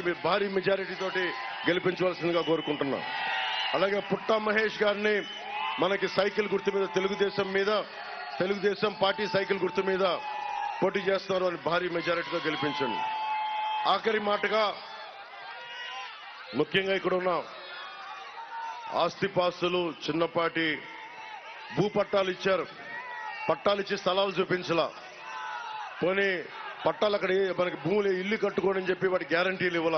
గారికి మీరు భారీ మెజారిటీ తోటి గెలిపించవలసిందిగా కోరుకుంటున్నా. అలాగే పుట్టా మహేష్ గారిని మనకి సైకిల్ గుర్తు మీద తెలుగుదేశం పార్టీ సైకిల్ గుర్తు మీద పోటీ చేస్తున్నారు అని భారీ మెజారిటీతో గెలిపించండి. ఆఖరి మాటగా ముఖ్యంగా ఇక్కడ ఉన్న ఆస్తిపాస్తులు చిన్నపాటి భూపట్టాలు ఇచ్చారు. పట్టాలు ఇచ్చి స్థలాలు చూపించలా. పోనీ పట్టాలు అక్కడ మనకి భూములు ఇల్లు కట్టుకోని చెప్పి వాటి గ్యారంటీలు ఇవ్వాల.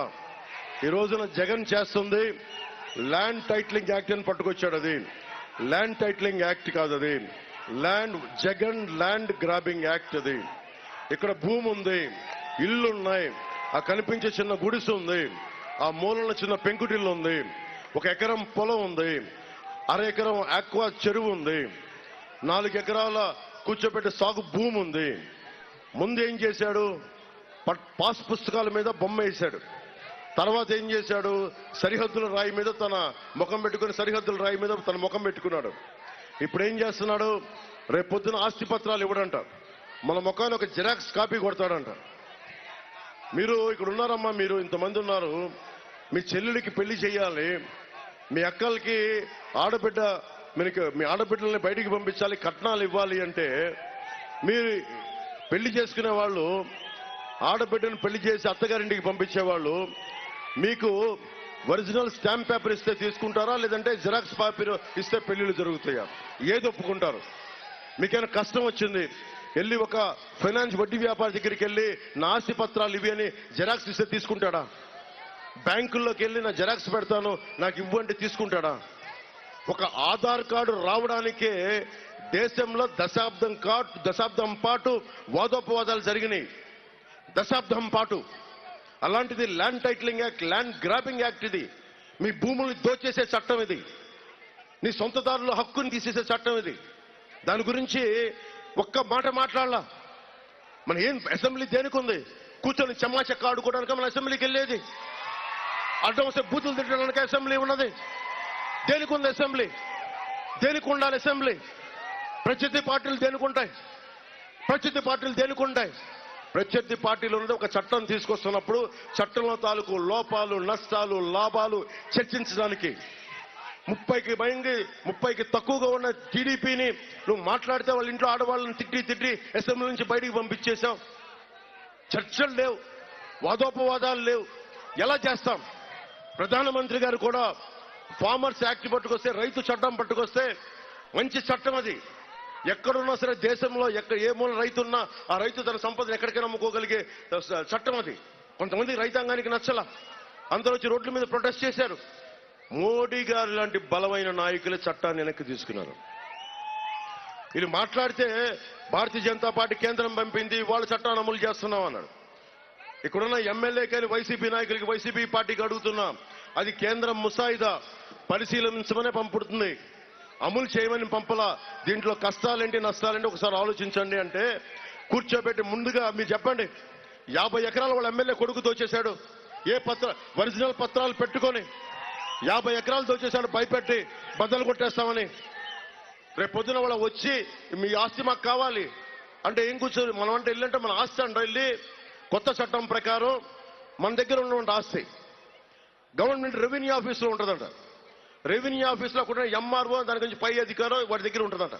ఈ రోజున జగన్ చేస్తుంది ల్యాండ్ టైటిలింగ్ యాక్ట్ అని పట్టుకొచ్చాడు. అది ల్యాండ్ టైటిలింగ్ యాక్ట్ కాదు, అది జగన్ ల్యాండ్ గ్రాబింగ్ యాక్ట్. అది ఇక్కడ భూమి ఉంది, ఇల్లున్నాయి, ఆ కనిపించే చిన్న గుడిసె ఉంది, ఆ మూలంలో చిన్న పెంకుటిల్లు ఉంది, 1 ఎకరం పొలం ఉంది, 1/2 ఎకరం ఆక్వా చెరువు ఉంది, 4 ఎకరాల కూర్చోబెట్టే సాగు భూమి ఉంది. ముందు ఏం చేశాడు? పాస్ పుస్తకాల మీద బొమ్మ వేశాడు. తర్వాత ఏం చేశాడు? సరిహద్దుల రాయి మీద తన ముఖం పెట్టుకుని సరిహద్దుల రాయి మీద తన ముఖం పెట్టుకున్నాడు. ఇప్పుడు ఏం చేస్తున్నాడు? రేపు పొద్దున ఆస్తి పత్రాలు ఇవ్వడంట, మన ముఖాన్ని ఒక జిరాక్స్ కాపీ కొడతాడంట. మీరు ఇక్కడ ఉన్నారమ్మా, మీరు ఇంతమంది ఉన్నారు, మీ చెల్లెలికి పెళ్లి చేయాలి, మీ అక్కలకి ఆడబిడ్డ, మీ ఆడబిడ్డల్ని బయటికి పంపించాలి, కట్నాలు ఇవ్వాలి అంటే మీరు పెళ్లి చేసుకునే వాళ్ళు, ఆడబిడ్డను పెళ్లి చేసి అత్తగారింటికి పంపించేవాళ్ళు మీకు ఒరిజినల్ స్టాంప్ పేపర్ ఇస్తే తీసుకుంటారా, లేదంటే జిరాక్స్ పేపర్ ఇస్తే పెళ్లిళ్ళు జరుగుతాయా? ఏది ఒప్పుకుంటారు? మీకైనా కష్టం వచ్చింది, వెళ్ళి ఒక ఫైనాన్స్ వడ్డీ వ్యాపారి దగ్గరికి వెళ్ళి నా ఆస్తి పత్రాలు ఇవి అని జిరాక్స్ ఇస్తే తీసుకుంటాడా? బ్యాంకుల్లోకి వెళ్ళి నా జిరాక్స్ పెడతాను నాకు ఇవ్వు అంటే తీసుకుంటాడా? ఒక ఆధార్ కార్డు రావడానికే దేశంలో దశాబ్దం పాటు వాదోపవాదాలు జరిగినాయి. దశాబ్దం పాటు. అలాంటిది land titling act, land grabbing act. ఇది మీ భూముల్ని దోచేసే చట్టం. ఇది నీ సొంతదారుల హక్కుని తీసేసే చట్టం. ఇది దాని గురించి ఒక్క మాట మాట్లాడాల. మన ఏం అసెంబ్లీ దేనికి ఉంది? కూర్చొని చెమ్మా చెక్క ఆడుకోవడానికి మన అసెంబ్లీకి వెళ్ళేది? అడ్డం వస్తే బూతులు తిట్టడానికి అసెంబ్లీ ఉన్నది? దేనికి ఉంది అసెంబ్లీ? దేనికి ఉండాలి అసెంబ్లీ? ప్రత్యర్థి పార్టీలు దేనికి ఉంటాయి? ప్రత్యర్థి పార్టీలు ఉన్నది ఒక చట్టం తీసుకొస్తున్నప్పుడు చట్టంలో తాలూకు లోపాలు, నష్టాలు, లాభాలు చర్చించడానికి. 30కి తక్కువగా ఉన్న టీడీపీని నువ్వు మాట్లాడితే వాళ్ళ ఇంట్లో ఆడవాళ్ళని తిట్టి అసెంబ్లీ నుంచి బయటికి పంపించేశావు. చర్చలు లేవు, వాదోపవాదాలు లేవు. ఎలా చేస్తాం? ప్రధానమంత్రి గారు కూడా ఫార్మర్స్ యాక్ట్ పట్టుకొస్తే, రైతు చట్టం పట్టుకొస్తే మంచి చట్టం అది. ఎక్కడున్నా సరే దేశంలో ఏ మూల రైతు ఉన్నా ఆ రైతు తన సంపదను ఎక్కడికైనా అమ్ముకోగలిగే చట్టం అది. కొంతమంది రైతాంగానికి నచ్చలా, అందరూ వచ్చి రోడ్ల మీద ప్రొటెస్ట్ చేశారు. మోడీ గారు లాంటి బలమైన నాయకులే చట్టాన్ని వెనక్కి తీసుకున్నారు. వీళ్ళు మాట్లాడితే భారతీయ జనతా పార్టీ కేంద్రం పంపింది, వాళ్ళు చట్టాన్ని అమలు చేస్తున్నాం అన్నాడు. ఇక్కడున్న ఎమ్మెల్యే కానీ వైసీపీ నాయకులకి, వైసీపీ పార్టీకి అడుగుతున్నాం, అది కేంద్రం ముసాయిదా పరిశీలించమనే పంపుతుంది, అమలు చేయమని పంపలా. దీంట్లో కష్టాలేంటి నష్టాలేంటి ఒకసారి ఆలోచించండి అంటే కూర్చోబెట్టి ముందుగా మీరు చెప్పండి. 50 ఎకరాలు వాళ్ళ ఎమ్మెల్యే కొడుకు దోచేశాడు. ఒరిజినల్ పత్రాలు పెట్టుకొని 50 ఎకరాలు దోచేశాడు, భయపెట్టి బద్దలు కొట్టేస్తామని. రేపు పొద్దున వాళ్ళ వచ్చి మీ ఆస్తి మాకు కావాలి అంటే ఏం కూర్చొని మనం అంటే వెళ్ళంటే మన ఆస్తి అంటే వెళ్ళి కొత్త చట్టం ప్రకారం మన దగ్గర ఉన్నటువంటి ఆస్తి గవర్నమెంట్ రెవెన్యూ ఆఫీసులో ఉంటుందంట. రెవెన్యూ ఆఫీసులో కూడా ఎంఆర్ఓ దాని గురించి పై అధికారం వాడి దగ్గర ఉంటుందంట.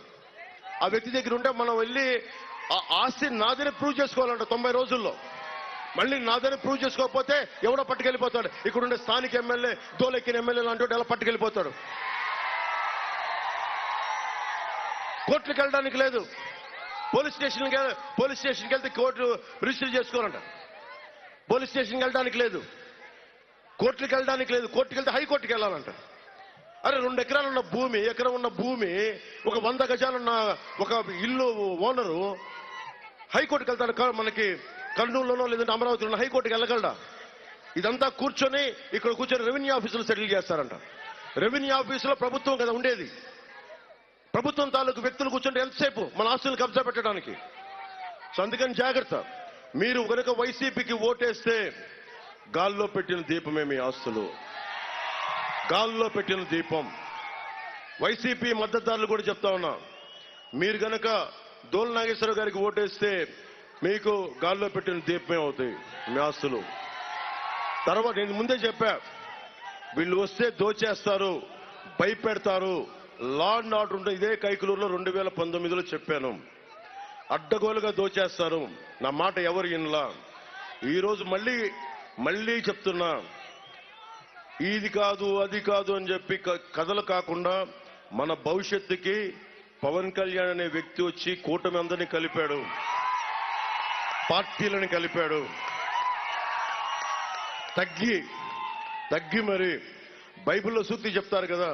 ఆ వ్యక్తి దగ్గర ఉంటే మనం వెళ్ళి ఆ ఆస్తి నాదని ప్రూవ్ చేసుకోవాలంట 90 రోజుల్లో. మళ్ళీ నాదని ప్రూవ్ చేసుకోకపోతే ఎవడో పట్టుకెళ్ళిపోతాడు. ఇక్కడ ఉండే స్థానిక ఎమ్మెల్యే, దోలెక్కిన ఎమ్మెల్యే లాంటి ఎలా పట్టుకెళ్ళిపోతాడు. కోర్టులకు వెళ్ళడానికి లేదు, పోలీస్ స్టేషన్కి వెళ్తే కోర్టు రిజిస్టర్ చేసుకోవాలంట. పోలీస్ స్టేషన్కి వెళ్ళడానికి లేదు, కోర్టులకు వెళ్ళడానికి లేదు, కోర్టుకు వెళ్తే హైకోర్టుకి వెళ్ళాలంట. అరే 2 ఎకరాలు ఉన్న భూమి, ఎకరం ఉన్న భూమి, ఒక 100 గజాలున్న ఒక ఇల్లు ఓనరు హైకోర్టుకి వెళ్తాడు. మనకి కర్నూలులోనో లేదంటే అమరావతిలోనో హైకోర్టుకి వెళ్ళగలడా? ఇదంతా ఇక్కడ కూర్చొని రెవెన్యూ ఆఫీసులు సెటిల్ చేస్తారంట. రెవెన్యూ ఆఫీసులో ప్రభుత్వం కదా ఉండేది. ప్రభుత్వం తాలూకు వ్యక్తులు కూర్చుంటే ఎంతసేపు మన ఆస్తులు కబ్జా పెట్టడానికి. సో అందుకని జాగ్రత్త. మీరు కనుక వైసీపీకి ఓటేస్తే గాల్లో పెట్టిన దీపమే మీ ఆస్తులు, గాల్లో పెట్టిన దీపం. వైసీపీ మద్దతుదారులు కూడా చెప్తా ఉన్నా, మీరు కనుక దోల నాగేశ్వరరావు గారికి ఓటేస్తే మీకు గాల్లో పెట్టిన దీపమే అవుతాయి మీ ఆస్తులు. తర్వాత నేను ముందే చెప్పా, వీళ్ళు వస్తే దోచేస్తారు, భయపెడతారు, లా అండ్ ఆర్డర్ ఉంటుంది. ఇదే కైకలూరులో 2019లో చెప్పాను, అడ్డగోలుగా దోచేస్తారు. నా మాట ఎవరు వినలా. ఈరోజు మళ్ళీ చెప్తున్నా, ఇది కాదు అది కాదు అని చెప్పి కథలు కాకుండా మన భవిష్యత్తుకి పవన్ కళ్యాణ్ అనే వ్యక్తి వచ్చి కూటమి అందరినీ కలిపాడు, పార్టీలను కలిపాడు. తగ్గి మరి బైబిల్లో సూక్తి చెప్తారు కదా,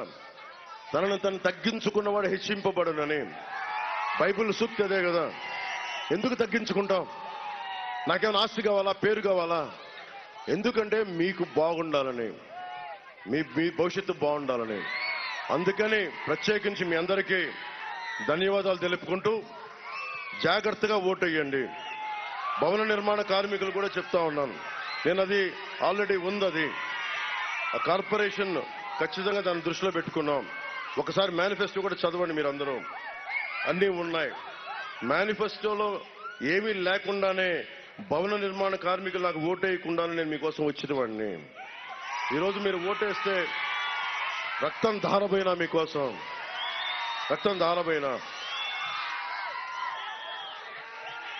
తనను తను తగ్గించుకున్నవాడు హెచ్చింపబడునని. బైబిల్ సూక్తి అదే కదా. ఎందుకు తగ్గించుకుంటాం? నాకేమైనా ఆస్తి కావాలా, పేరు కావాలా? ఎందుకంటే మీకు బాగుండాలని, మీ భవిష్యత్తు బాగుండాలని. అందుకని ప్రత్యేకించి మీ అందరికీ ధన్యవాదాలు తెలుపుకుంటూ జాగ్రత్తగా ఓటు వేయండి. భవన నిర్మాణ కార్మికులు కూడా చెప్తా ఉన్నాను, నేను అది ఆల్రెడీ ఉంది. అది ఆ కార్పొరేషన్ ఖచ్చితంగా దాన్ని దృష్టిలో పెట్టుకున్నాం. ఒకసారి మేనిఫెస్టో కూడా చదవండి మీరందరూ, అన్నీ ఉన్నాయి. మేనిఫెస్టోలో ఏమీ లేకుండానే భవన నిర్మాణ కార్మికులు నాకు ఓటేయకుండానే నేను మీకోసం వచ్చిన వాడిని. ఈరోజు మీరు ఓటేస్తే రక్తం ధారబోయినా, మీకోసం రక్తం ధారబోయినా